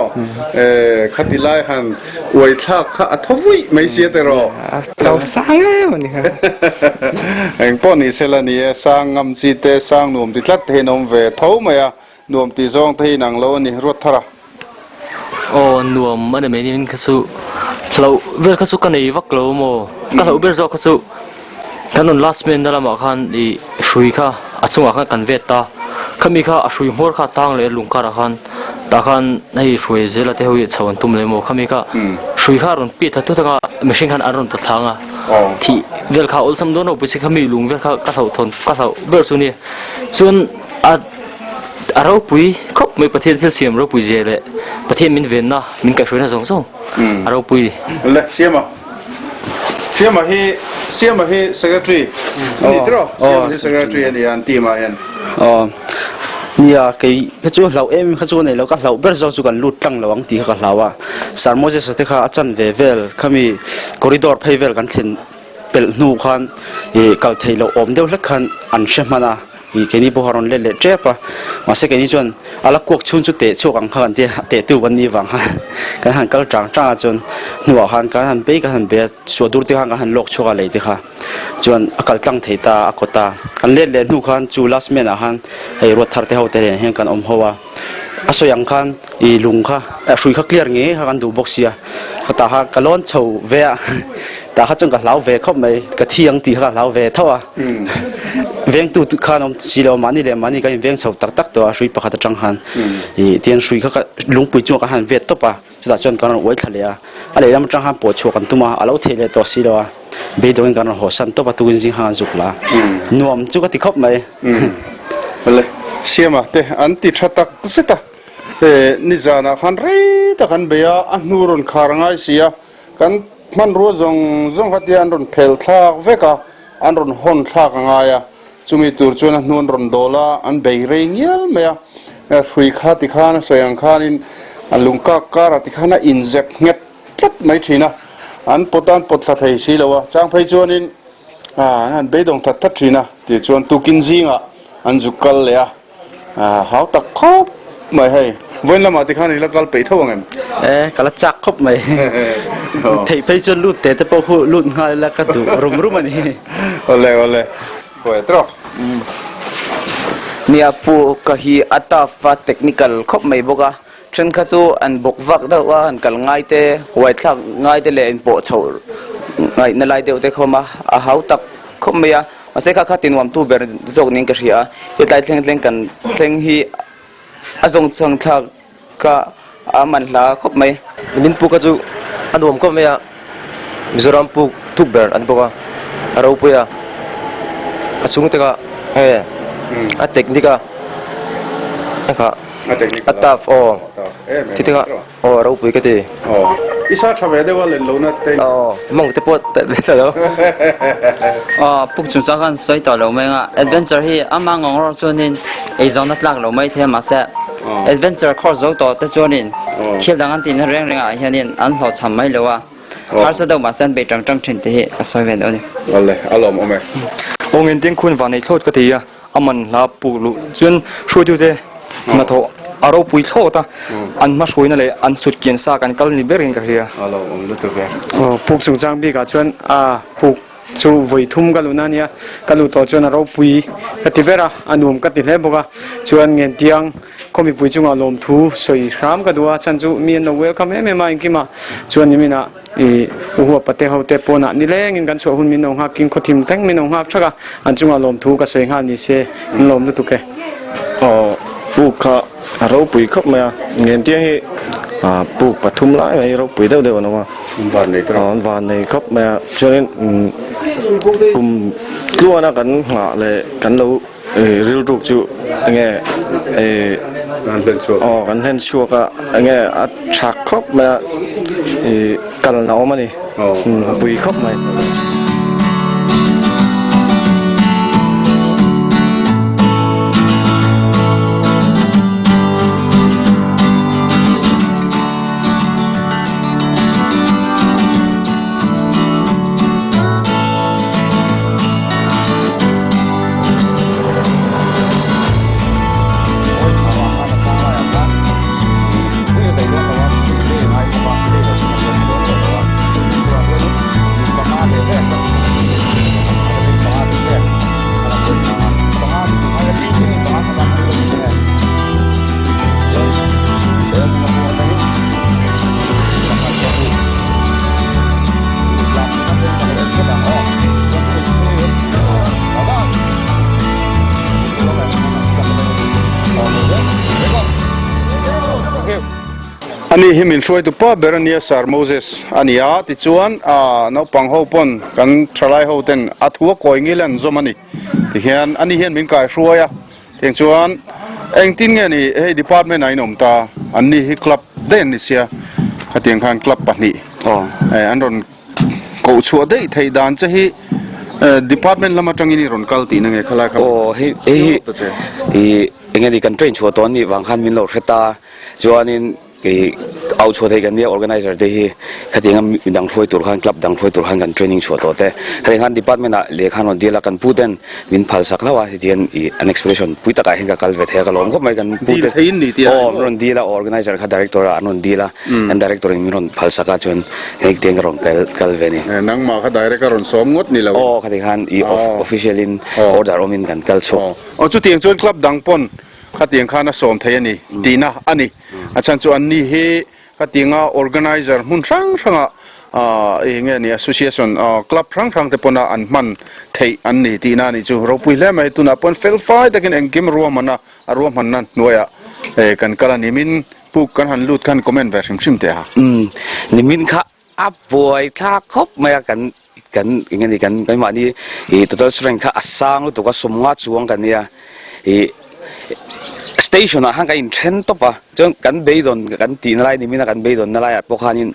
ขัดดีไล่หันอวยทักข้าทวีไม่เสียแต่รอเราสร้างไงวันนี้ครับเองป้อนนี่เซลนี่สร้างงำจีเตสร้างหนุ่มติดลัดเฮนอมเวทเอาไหมหนุ่มตีซองที่นังโลนี่รถทาระหนุ่มมันไม่ได้เป็นขสุเราเวลขสุกันในวักเราโมกันเราเบลจอกขสุกันนน last minute นั่นละมาคันอีช่วยข้าอัศวะกันเวทตาขมีข้าช่วยหัวข้าตั้งเลยลุงข้าละคันตาคันให้ช่วยเจลาเทวิชวนตุ้มเลยโมขมีข้าช่วยข้ารุนปีทัดทุกทางไม่ใช่ขันอารมณ์ตัดทางที่เวลข้าอุลสมดุลเราไปสิขมีลุงเวลข้าก็เราทนก็เราเบลส่วนนี้ส่วนเราปุยก็ไม่ประเทศที่เสียมเราปุยเจเลยประเทศมินเวนนะมินกับช่วยน่าสงสารเราปุยเลยเสียมาให้ secretary นี่ตรอเสียมาให้ secretary นี่อันตีมาเห็นนี่อะคือเขาจูเราเขาจูเนี่ยเราก็เราเบอร์เราจูกันลุดตั้งระวังตีเขาเราอะสารโมเสสที่เขาอาจารย์เวลเขามีคอริดอร์เพย์เวลกันเห็นเป็นนูคันเขาเทเราอมเดียวเล็กคันอันเชื่อมันนะแค่นี้พวกเราเล่นเจ็บปะมาสักแค่นี้จนอะไรกวกชุนจุดเตะช่วงกันเตะตัววันนี้วังฮะกันหันก็จ้างจนหนัวหันกันหันเบย์กันหันเบย์ชัวดูที่หันกันหันโลกชัวอะไรที่ค่ะจนอากาศตั้งเทตาอากาศกันเล่นหนูคันจูลัสเมนหันให้รถทาร์เทาเตะเห็นกันอมหัวอาศัยยังคันลุงค่ะช่วยเขาเคลียร์งี้กันดูบ็อกซี่เขาตาหักกันล้นเฉาเวะแต่เขาจังกับเหลาเวะเข้าไปกับเที่ยงตีเขาเหลาเวะเท่าเวียงตัวข้านอมสีเหลามันนี่เลยมันนี่ก็เวียงเฉาตักตัวช่วยประคัตจังหันเตียนช่วยเขาก็ลุงปุยจวกหันเวทตัวปะจุดจนกันไว้ทะเลอะไรแล้วมันจังหันปวดชัวกันตัวมาเอาเทเลตัวสีเหลาเบย์โดนกันหัวสันตัวประตูจริงหันจุกละนวมจุกติเข้าไปเลยเสียมาเตะอันติชัตักสิตานิจานะขันรีตะขันเบียอันนูรุนคารังไอเสียกันมันรู้จงขัดยันรุนเพลทากเวกาอันรุนฮอนทากงายจุมีตัวจวนนูนรุนโดลาอันเบย์เรียลเมียฟุยขาติขานะสยังขานินอันลุงกาการติขานะอินเจ็บเงียบจัดไม่ทีนะอันปดทัดให้สิแล้ววะจางไปจวนินนั่นเบย์ดงทัดทีนะที่จวนตุกินจิงอันจุกเลยหาตะคบไม่ให้วันละมาติขานี่แล้วก็ไปท่วงกันก็ละจักครบไหมเทไปจนลุดแต่พอคู่ลุดง่ายแล้วก็ดูรุมมันนี่โอเลยโอ้ยตรอก เนี่ยปูก็ฮีอัตฟ้าเทคนิคครบไม่บอกอ่ะเช่นข้าจูอันบกวักได้ว่าอันกัลง่ายเตะไว้ทักง่ายเตะเลยอันโปะเฉาง่ายนั่นไรเดียวเตะเข้ามาอาหาวตักครบไม่อ่ะมาเสกข้าตินวมตู้เบอร์จกนิ่งกระเสียยุดไล่เล่งกันเล่งฮีอาจงสังทักก็อามันละครบไม่นินปูก็จูอันวมก็ไม่อ่ะมิโซรัมปูทุบเบอร์อันบอกว่าเราปูอ่ะอาสุงเตะก็เฮ้ยอันเทคนิคก็นะครับอัตตาฟที่ที่ก็เราปุยก็ดีอิสระชาวเวดว่าเล่นลูน่าเต็งมองแต่ปวดแต่แล้ว ปุกจุนจักันสวยต่อเราไหมอ่ะ adventure ที่อามังงเราชวนนินไอ้จอนนัดลักเราไม่เท่มาเสะ adventure ข้อสองต่อแต่ชวนนินเทียบดังอันตีนเร่งอ่ะเฮียนินอันเราทำไม่เลยว่าฮาร์สเดอร์มาเส้นไปจังถิ่นที่สวยเวนเอาเนี่ยเอาเลยอารมณ์เอาไหมองเงินเตียงคุณวันในโทษก็ดีอ่ะอามันลาปูลุจนช่วยดูเดมาโทอารมณ์ปุยโทษอ่ะอันมาช่วยนั่นเลยอันสุดเกียนซากันกัลนิเบริงกันเฮียอารมณ์รู้ตัวแกปุกสุจังบีกับชวนปุกจูวิทุ่มกันลุนั่นเนี่ยกันลุต่อชวนเราปุยกันที่เวลาอันนุ่มกันที่เล่บอกว่าชวนเงินเตียงก็มีปุยจุงอารมณ์ทูสวยรามกันด้วยฉันจูมีนเวลคัมเอเมมาอินกิมาชวนนี่มีนะหัวปะเตะเขาเตะปนนี่เล่งินกันสวยหุ่นมีน้องฮักกินข้าวทิมแตงมีน้องฮักชักอันจุงอารมณ์ทูก็สวยงามนี่เสียลมดูตุกเปุกข้าเราปุยครบไหมเงินเตี้ยปุกปฐุมไล่เราปุยเดียวนะว่าวันในครบไหมฉะนั้นกลุ่มกลัวนะกันหาเลยกันเราริลรูปจูไงกันเล่นชัวกันเล่นชัวก็ไงชักครบไหมกันเรามานี่ปุยครบไหมอันนี้หิมินช่วยตัวป้าเบรเนียสาร์โมเสสอันนี้ติดชวนน้องปังหูปนกันทลายหูเต็นอัดหัวก่อยงี้เล่นจอมันนี่ที่เห็นอันนี้เห็นมินกายช่วยเองชวนเองทิ้งเงี้ยนี่ให้ดีพาร์ตเมนต์ไหนหนุ่มตาอันนี้ให้คลับเด่นนี่เสียขัดเตียงขันคลับปะนี่อันนั้นกูชัวได้ไทยด้านจะให้ดีพาร์ตเมนต์ละมาจังนี่รอนกัลตีนั่งไงขลายครับเฮ้ยเองนี่กันเทรนชัวตอนนี้วางขันมินโลเรตาชวนนี่เอาชัวร์ไทยกันเนี่ย organizer เดี๋ยวขัดยังมีดังช่วยตัวขันคลับดังช่วยตัวขันกัน training ชัวร์ตัวแต่ขัดยัง department น่ะเลี้ยขันวันเดียวละกันพูดเด่นมินพัลสักแล้วว่าที่นี่อัน expression พูดตะการเห็นกับกัลเวทเฮกันล้อมก็ไม่กันพูดเด่นรอนดีละ organizer ขัด director อันรอนดีละอัน director มีรอนพัลสักจนเห็นเตียงกันรอนกัลเวนี่นั่งมาขัด director รอนสมงดนี่แหละขัดยังofficial in order อมินกันกัลชัวจุดเตียงจนคลับดังปนขัดยังข้านะสมเทียนี่ดีนะอันนี้อาจารย์ชวนนี่เฮขัดยังorganizer มุ่งช่างเองเนี่ย association คลับช่างแต่ปนอันมันเทียอันนี้ดีนะนี่จูเราพูดแล้วไม่ตุนปนเฟลไฟแต่กันเองกิมรวมมันนั่นหน่วยกันกลางนิมินปุกกันหันลุดกันคอมเมนต์แบบชิมเตะนิมินค่ะป่วยถ้าครบไม่กันอย่างนี้กันมานี่total strengthค่ะสังตัวก็สมงัดช่วงกันเนี่ยstation อ่ะฮังกันอินเทรนต์ป่ะจนกันเบย์ดอนกันตีนอะไรนี่มีนะกันเบย์ดอนนั่นแหละพวกฮันนี่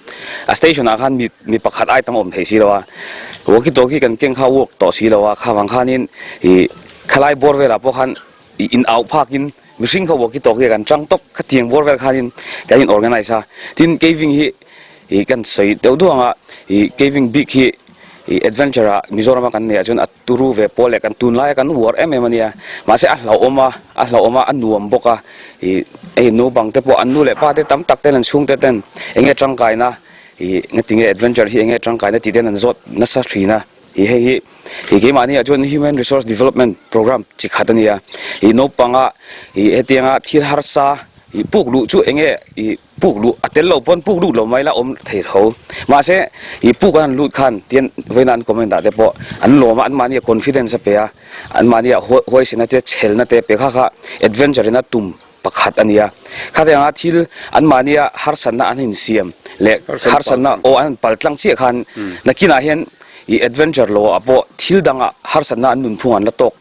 station อ่ะฮันมีประคัดไอ้ตั้งอมเทสีแล้วว่าคิดตัวคิดกันเก่งข้าววกต่อสีแล้วว่าข้าวฮันนี่ขลายบอร์เวลพวกฮันอินเอาพักอินมิชิงเขาวกิดตัวคิดกันจังตกขัดเตียงบอร์เวลฮันนี่กันอิน organize ทีน giving ฮีกันใส่เดี๋ยวดูอ่ะ giving big ฮีadventure มิโซรามากันเนี่ยจนอัตุรูเวปอลกันตุนไล่กันวัวมันเนี่ยมาเสียเราอมาอันนวมบกนูบังเตปอันนูเล่ป้าเตตั้มตักเตนันชุ่งเตเต้นเองจังไกนะเงี้ยติงadventureเองจังไกนะติเตนันจดนัสทรีนะ hi ke mani chuan human resource development program chi khatania hi no panga hi etianga thil harsa hi puklu chu enge hi puklu atel lo pon puklu lo mai la om thei tho ma se hi pukan lut khan tian venan komenda de po an lo ma an mani confidence pe a an mani hoi sina te chelna te pe kha kha adventure na tum pakhat ania khatanga thil an mania harsanna an hin siam le harsanna o an paltlang chi khan nakina hian i adventure lo apo thil danga harsanna an nun phungan la tok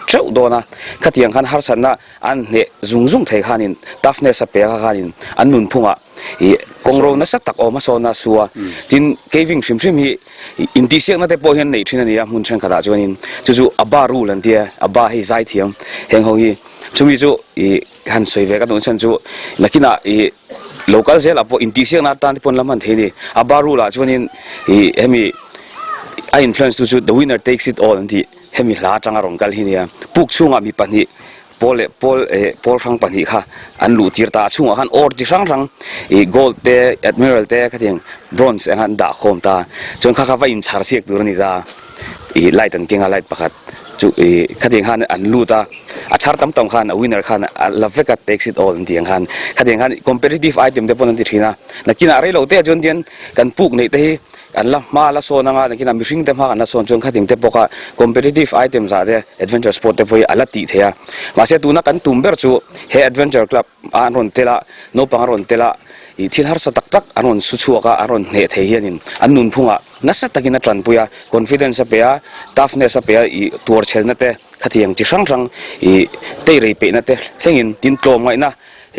treu dona khatiang khan harsanna an ne zung thei khanin toughness a pe khanin an nun phunga i kongro na satak o ma sona suwa tin caving shim hi inti siak na te po hian nei thina nia mun chen khada chuanin chu abaru lan tia aba hi zai thiam heng ho hi chumi chu i han soi ve ka don chan chu nakina i local zel apo inti siak na tan pon laman theini abaru la chuanin i hemi I influence to the winner takes it all and the hemi la changa rongkal hinia puk chunga mi pani pol rang pani kha an lu tir ta chunga han or ti rang e gold te admiral te khating bronze han da khom ta chon kha va in char siek dur ni da e light an kinga light pakhat chu e khating han an lu ta a char tam khan a winner khan la veka takes it all and han khating han competitive item de pon ti thina nakina rei lo te jon dian kan puk nei te an la ma la so na nga nakina mishing te ma kan la son chon khating te poka competitive items are there adventure sport te poi ala ti thea ma se tu na kan tumber chu he adventure club an ron tela no pang ron tela i thil har sa tak aron su chuaka aron ne the hianin an nun phunga na sa takina tran puya confidence pe a toughness pe a i tur chelna te khathiang chi sang i te rei pe na te hlengin tin tlom ngai na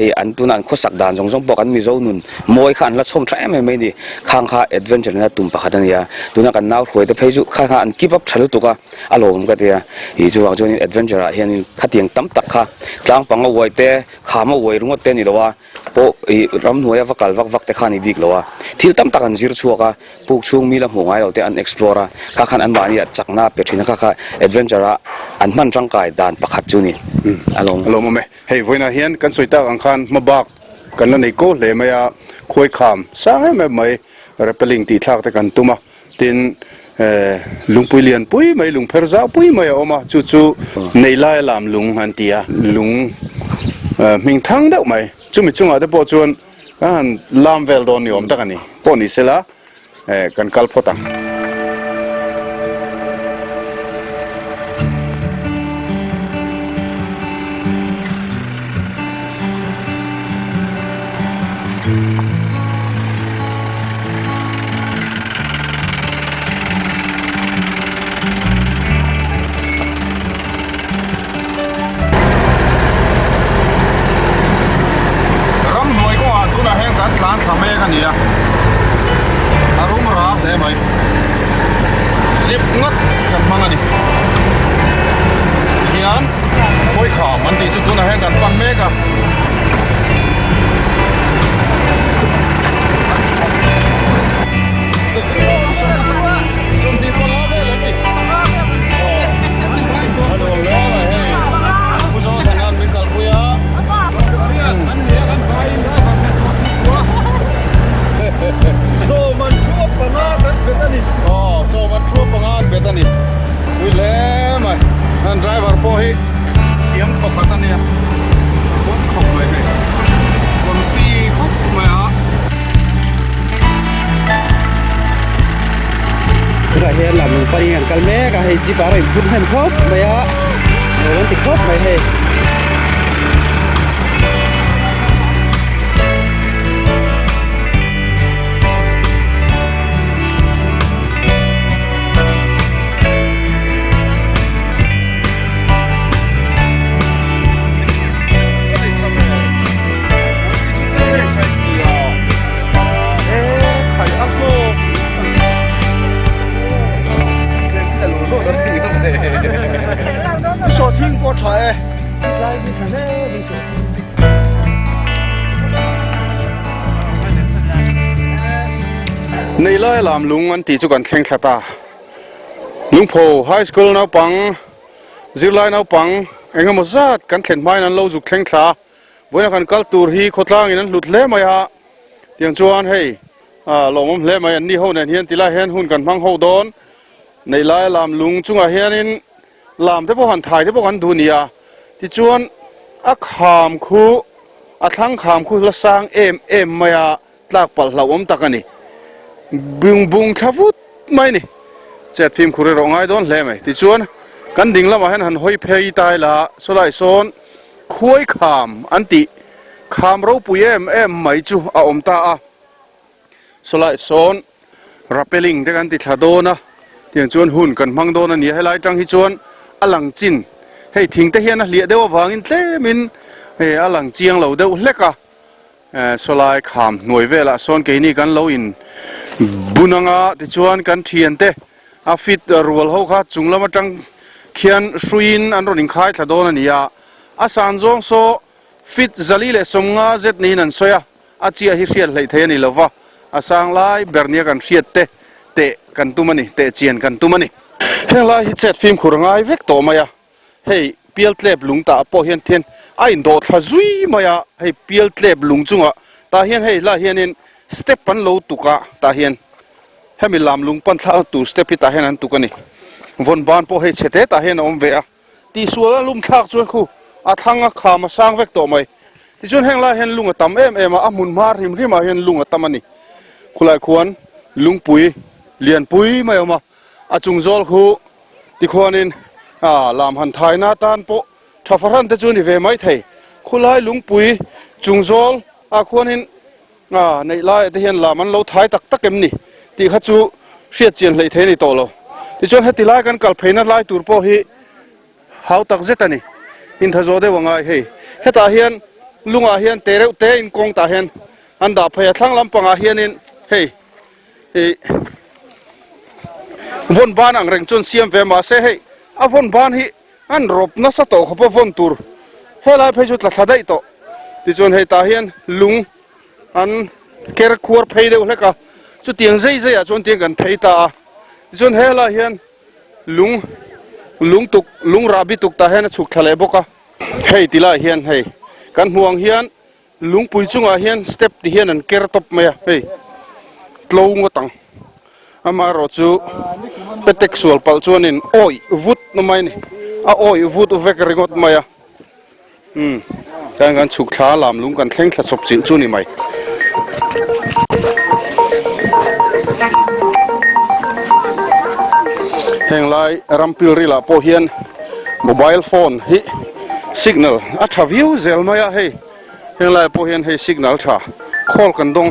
e an tunan khosak dan jong pok an mi zo nun moi khan la chom thai mai ni khang kha adventure na tum pakhatania tuna kan naw khoi te pheju kha an keep up thalu tuka alom ka tia hi chuwang join adventure a hian khatiang tam tak kha tlang panga woi te khama woi rungot te ni lowa po i ram nuaya vakal vak te khani bik lowa thil tam tak an zir chuaka puk chung mi la hungai lo te an explore kha khan an bani chakna pe thina kha adventure an man tangkai dan pakhat chu ni alom me hei voina hian kan soita ang khan mabak kan la nei ko le maya Khuaikham sang me mai repeling ti thak te kan tuma tin lungpui lian pui mai lung pherza pui mai oma chu nei lai lamlung han tia lung ming thang deuh mai chumi chunga te po chuan kan lam vel don ni om takani po ni sela kan kal photang lan thame kan nia arum ra de mai zip ngat kan mangani hian Khuaikham man ti chu tuna hen kan pan meka betani wile mai han driver po hi tiang ko khatania kon khom mai he kon fi khop mai ha ra he lam pari an kalme ka he ji parai phun hen khop mai ha ron ti khop mai he nei lai lamlung an ti chu kan thleng thlata lungpho high school nau pang zirlai nau pang engemaw zat kan thlen mai nan lo zuk thleng thla voina kan kal tur hi khotlang in an hlut hle mai ha tiang chuan hei lawmawm hle mai an ni ho nen hian tilai hen hun kan hmang ho don ในลายลามลุงจุงอาเฮียนินลามที่พวกหันถ่ายที่พวกหันดูเนี่ยที่ชวนอาขามคูอาทั้งขามคูละสร้างเอ็มมายาตากปัลลาวมตะกันนี่บุงทาวุดไม่นี่เจ็ดฟิล์มคุเรร้องไห้โดนเล่ไหมที่ชวนกันดิ่งละมาเห็นหันห้อยเพย์ตายละสลายโซนคุยขามอันติขามเราปุยเอ็มไม่จูอาอมตาสลายโซนรับเปลิงที่กันติดขาโดนะที่ชวนหุ่นกันมังโดนนี่ให้ไล่จังที่ชวนอลังจินให้ทิ้งแต่เฮียนะเลี้ยเดียววางินเต้มินอลังเจียงเราเดียวเล็กสลายขามหน่วยเวลาโซนเกนี่กันเราอินบุญงาที่ชวนกันเทียนเตอาฟิตรัวเขาค่ะจุงละมาจังเขียนสุยินอันรนิงคายขาโดนนี่อาสานจงโซฟิตจลีเลสมงาเจ็ดนี้นั่นสวยอาเจียฮิเรียเลยเทนี่ละวะอาสังไล่เบอร์เนียกันเสียเตะกันตุมันนี่เตะเจียนกันตุมันนี่เฮงไล่ฮิตเซตฟิล์มขุรงไงเวกโตมายาเฮ้ยเปียลเล็บลุงตาพอเฮียนเทียนไอ้โดดทะซุยมายาเฮ้ยเปียลเล็บลุงจุงอ่ะตาเฮียนเฮ้ยละเฮียนินสเต็ปปันโลตุกะตาเฮียนเฮ้ยมีลามลุงปันท่าตูสเต็ปที่ตาเฮียนันตุกันนี่วนบ้านพอเฮ้ยเฉดตาเฮียนอมเวะตีสัวลุมทักจวนคู่อาทั้งอาขามาสร้างเวกโตไหมที่จวนเฮงไล่เฮียนลุงอ่ะตำเอ็มอามุนมาริมมาเฮียนลุงอ่ะตำมันนี่คุไลควรลุงปุยเลียนปุยไม่เอามาอาจุงโจลคูที่ควรนินลามหันไทยนาตานโปทัฟรันเตจูนี่เวไม่ไทยคุไลลุงปุยจุงโจลควรนินในไล่ที่เห็นลามันเราไทยตักเอ็มนี่ที่ขัดจูเสียเจียนเลยเทนี่โตโลที่จวนให้ที่ไล่กันกัลเพนัดไล่ตูร์โปฮีเขาตักเจตันนี่อินทโจเดวังไงเฮ้ให้ตาเฮียนลุงอาเฮียนเตเรเตอินกงตาเฮียนอันดาพยาทั้งลำปังอาเฮียนินเฮ้วนบ้านอังเริงจนเสียมเวมาเซ่เฮ้วนบ้านฮีอันรบนัสโตขบวนตูร์เฮ้ไล่เพจุดละทัดได้โตที่จนให้ตาเฮียนลุงอันเกรขวดเพย์เดียวเล็กจุดเตียงเซ่จนเตียงกันเพย์ตาที่จนเฮ้ไล่เฮียนลุงตุกลุงราบิตุกตาเฮียนฉุกทะเลบกะเฮ้ติไล่เฮียนเฮ้กันห่วงเฮียนลุงปุยจุงอาเฮียนสเต็ปที่เฮียนนั่นเกรตบเมียเฮ้โลงวตังอามารอจูเป็นเท็กซ์วลปัลชวนินโอ้ยวุดน้ำไม่นี่โอ้ยวุดอุเวกริงอดมาอ่ะการฉุกท้าลามลุงกันแข่งขัดศพจินจูนี่ไหมแห่งไรรัมพิลริลาโปเฮียนโมบายโฟนฮิสิกนัลอัฐวิวเซลมาอ่ะเฮ้แห่งไรโปเฮียนให้สิกนัลท่าคอลกันดง